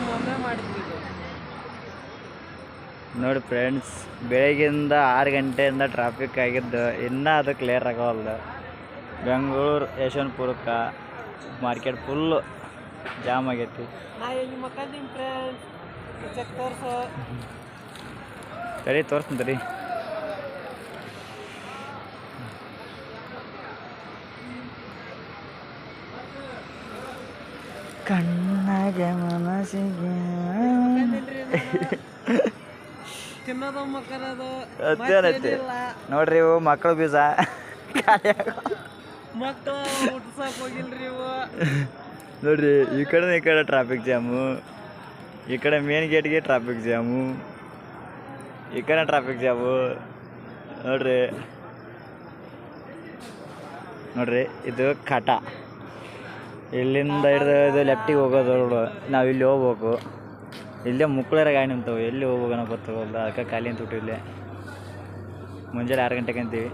ಮೊನ್ನೆ ಮಾಡಿದ್ವಿ ಇದು. ನೋಡಿ ಫ್ರೆಂಡ್ಸ್, ಬೆಳಗ್ಗಿಂದ 6 ಗಂಟೆಯಿಂದ ಟ್ರಾಫಿಕ್ ಆಗಿದ್ದು ಇನ್ನೂ ಅದು ಕ್ಲಿಯರ್ ಆಗೋವಲ್ದು. ಬೆಂಗಳೂರು ಯಶವಂತಪುರಕ್ಕೆ ಮಾರ್ಕೆಟ್ ಫುಲ್ಲು ಜಾಮ್ ಆಗೈತಿ. ನಾ ಇಲ್ಲಿ ಮಕ್ಕಂದೀನಿ ಫ್ರೆಂಡ್ಸ್, ಚೆಕ್ ತೋರಿಸು. ಸರಿ ತೋರಿಸ್ತೀನಿ ತಡಿ. ಕಣ್ಣಾಗೆ ಮನಸ್ಸಿಗೆ ತಿನ್ನೋದು ಮಕ್ಕಳದು ಅತ್ತೇನೈತಿ ನೋಡ್ರಿ, ಇವು ಮಕ್ಕಳು ಬೀಜ ಮಕ್ಕಳು ಹುಟ್ಸಕ್ ಹೋಗಿಲ್ರಿ ಇವು. ನೋಡ್ರಿ, ಈ ಕಡೆ ಟ್ರಾಫಿಕ್ ಜಾಮು, ಈ ಕಡೆ ಮೇನ್ ಗೇಟ್ಗೆ ಟ್ರಾಫಿಕ್ ಜಾಮು, ಈ ಕಡೆ ಟ್ರಾಫಿಕ್ ಜಾಮು. ನೋಡ್ರಿ ಇದು ಕಾಟ. ಇಲ್ಲಿಂದ ಹಿಡಿದು ಇದು ಲೆಫ್ಟಿಗೆ ಹೋಗೋದು. ನಾವು ಇಲ್ಲಿ ಹೋಗ್ಬೇಕು. ಇಲ್ಲೇ ಮುಕ್ಕಳರ ಗಾಡಿ ನಿಂತವು, ಎಲ್ಲಿ ಹೋಗ್ಬೇಕು ಅನ್ನೋ ಗೊತ್ತಾಗೋಲ್ಲ. ಅದಕ್ಕೆ ಖಾಲಿ ಅಂತ ಬಿಟ್ಟು ಇಲ್ಲೇ ಮುಂಜಾನೆ 6 ಗಂಟೆಗೆ ಅಂತೀವಿ.